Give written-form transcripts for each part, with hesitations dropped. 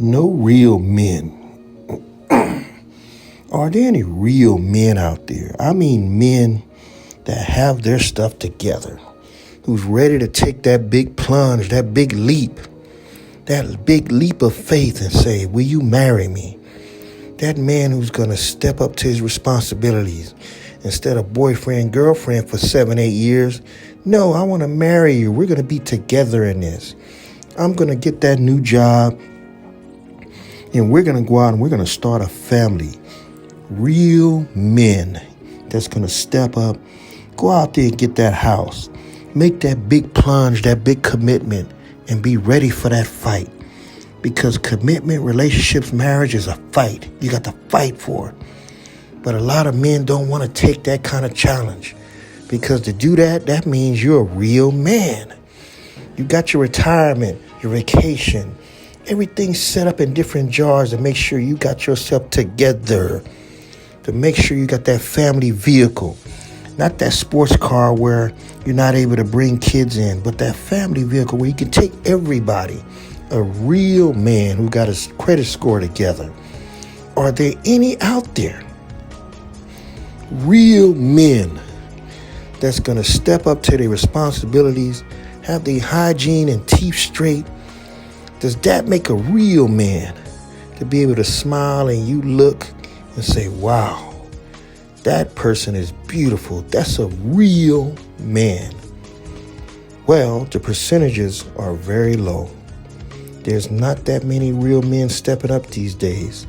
No real men. Are there any real men out there? I mean men that have their stuff together, who's ready to take that big plunge, that big leap of faith and say, will you marry me? That man who's going to step up to his responsibilities instead of boyfriend, girlfriend for 7, 8 years. No, I want to marry you. We're going to be together in this. I'm going to get that new job and we're going to go out and we're going to start a family. Real men that's going to step up, go out there and get that house, make that big plunge, that big commitment, and be ready for that fight. Because commitment, relationships, marriage is a fight. You got to fight for it. But a lot of men don't want to take that kind of challenge. Because to do that, that means you're a real man. You got your retirement, your vacation, everything set up in different jars to make sure you got yourself together. To make sure you got that family vehicle. Not that sports car where you're not able to bring kids in, but that family vehicle where you can take everybody. A real man who got his credit score together. Are there any out there? Real men that's going to step up to their responsibilities, have their hygiene and teeth straight. Does that make a real man? To be able to smile and you look and say, wow, that person is beautiful. That's a real man. Well, the percentages are very low. There's not that many real men stepping up these days.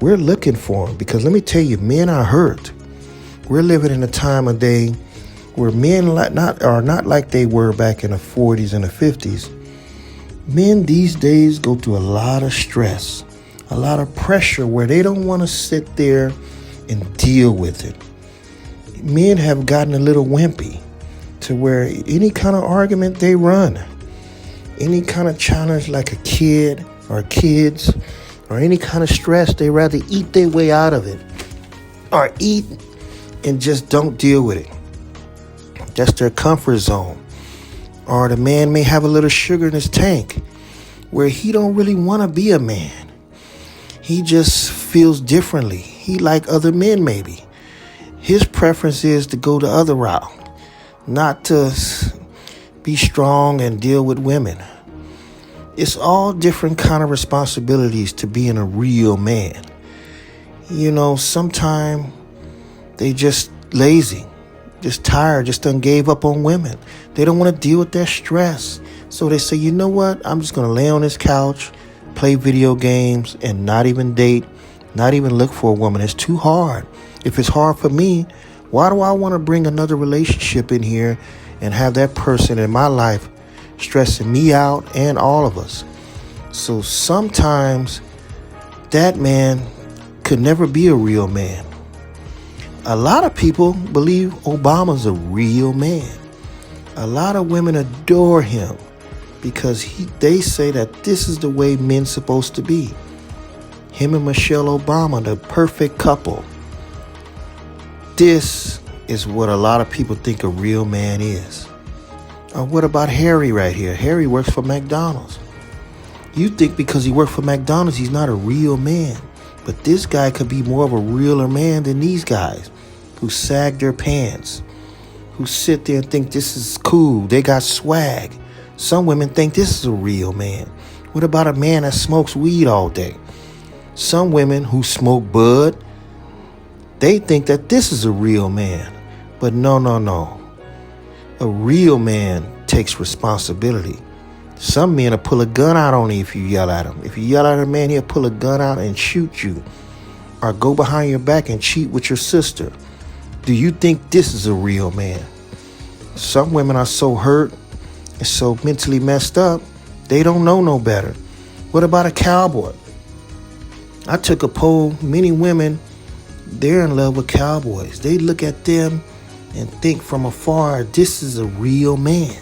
We're looking for them because let me tell you, men are hurt. We're living in a time of day where men are not like they were back in the 40s and the 50s. Men these days go through a lot of stress, a lot of pressure where they don't want to sit there and deal with it. Men have gotten a little wimpy to where any kind of argument they run. Any kind of challenge like a kid or kids or any kind of stress, they rather eat their way out of it or eat and just don't deal with it. That's their comfort zone. Or the man may have a little sugar in his tank where he don't really want to be a man. He just feels differently. He like other men maybe. His preference is to go the other route, not to be strong and deal with women. It's all different kind of responsibilities to being a real man. You know, sometimes they just lazy, just tired, just done gave up on women. They don't want to deal with their stress. So they say, you know what? I'm just going to lay on this couch, play video games, and not even date, not even look for a woman. It's too hard. If it's hard for me, why do I want to bring another relationship in here and have that person in my life stressing me out and all of us? So sometimes that man could never be a real man. A lot of people believe Obama's a real man. A lot of women adore him because they say that this is the way men's supposed to be. Him and Michelle Obama, the perfect couple. This is what a lot of people think a real man is. Or what about Harry right here? Harry works for McDonald's. You think because he worked for McDonald's, he's not a real man. But this guy could be more of a realer man than these guys who sag their pants, who sit there and think this is cool. They got swag. Some women think this is a real man. What about a man that smokes weed all day? Some women who smoke bud, they think that this is a real man. But no. A real man takes responsibility. Some men will pull a gun out on you if you yell at him. If you yell at a man, he'll pull a gun out and shoot you. Or go behind your back and cheat with your sister. Do you think this is a real man? Some women are so hurt and so mentally messed up, they don't know no better. What about a cowboy? I took a poll. Many women, they're in love with cowboys. They look at them and think from afar, this is a real man.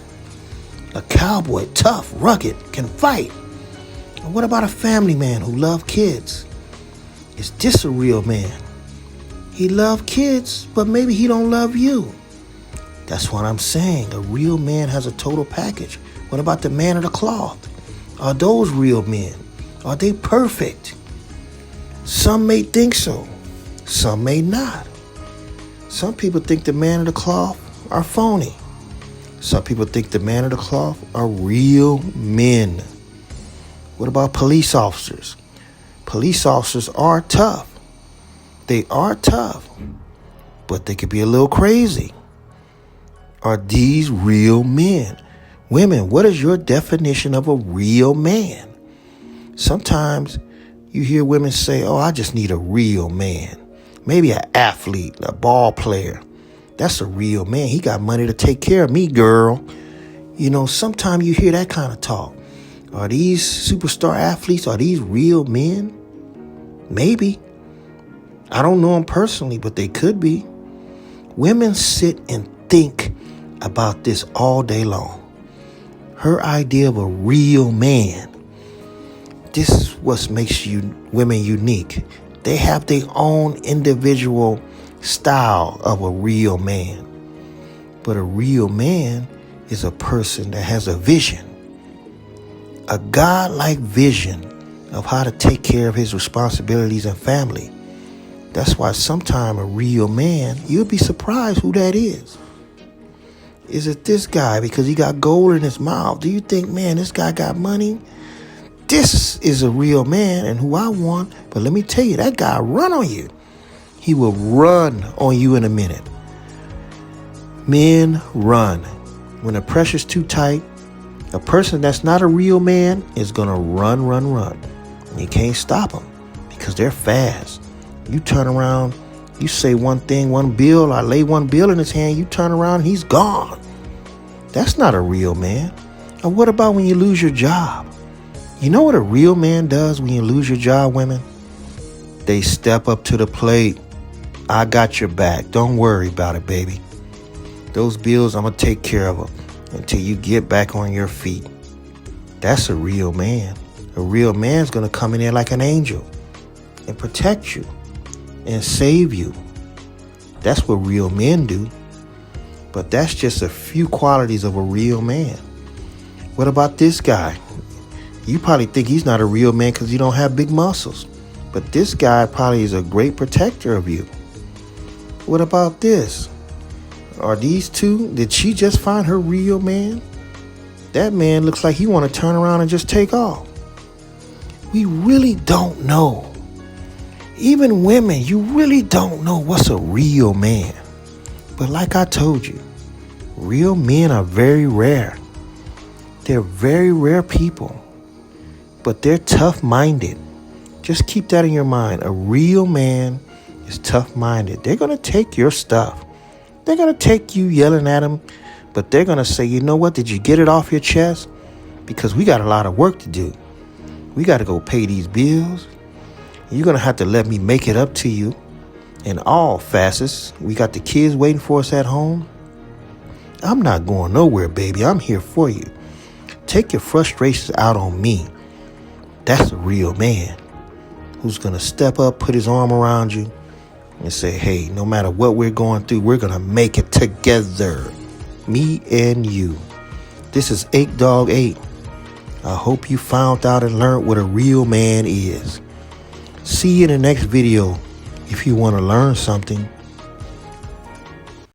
A cowboy, tough, rugged, can fight. And what about a family man who loves kids? Is this a real man? He loves kids, but maybe he don't love you. That's what I'm saying. A real man has a total package. What about the man of the cloth? Are those real men? Are they perfect? Some may think so. Some may not. Some people think the man of the cloth are phony. Some people think the man of the cloth are real men. What about police officers? Police officers are tough. They are tough, but they could be a little crazy. Are these real men? Women, what is your definition of a real man? Sometimes you hear women say, oh, I just need a real man. Maybe an athlete, a ball player. That's a real man. He got money to take care of me, girl. You know, sometimes you hear that kind of talk. Are these superstar athletes, are these real men? Maybe. I don't know them personally, but they could be. Women sit and think about this all day long. Her idea of a real man. This is what makes women unique. They have their own individual style of a real man. But a real man is a person that has a vision. A God-like vision of how to take care of his responsibilities and family. That's why sometimes a real man, you'll be surprised who that is. Is it this guy because he got gold in his mouth? Do you think, man, this guy got money? This is a real man and who I want. But let me tell you, that guy run on you. He will run on you in a minute. Men run. When the pressure's too tight, a person that's not a real man is going to run. And you can't stop them because they're fast. You turn around, you say one thing, one bill, I lay one bill in his hand, you turn around, he's gone. That's not a real man. Or what about when you lose your job? You know what a real man does when you lose your job, women? They step up to the plate. I got your back. Don't worry about it, baby. Those bills, I'm going to take care of them until you get back on your feet. That's a real man. A real man's going to come in there like an angel and protect you and save you. That's what real men do. But that's just a few qualities of a real man. What about this guy? You probably think he's not a real man because he don't have big muscles. But this guy probably is a great protector of you. What about this? Are these two, did she just find her real man? That man looks like he want to turn around and just take off. We really don't know. Even women, you really don't know what's a real man. But like I told you, real men are very rare. They're very rare people. But they're tough-minded. Just keep that in your mind. A real man is tough-minded. They're going to take your stuff. They're going to take you yelling at them. But they're going to say, you know what? Did you get it off your chest? Because we got a lot of work to do. We got to go pay these bills. You're going to have to let me make it up to you in all facets. We got the kids waiting for us at home. I'm not going nowhere, baby. I'm here for you. Take your frustrations out on me. That's a real man who's going to step up, put his arm around you and say, hey, no matter what we're going through, we're going to make it together. Me and you. This is 8 Dog 8. I hope you found out and learned what a real man is. See you in the next video if you want to learn something.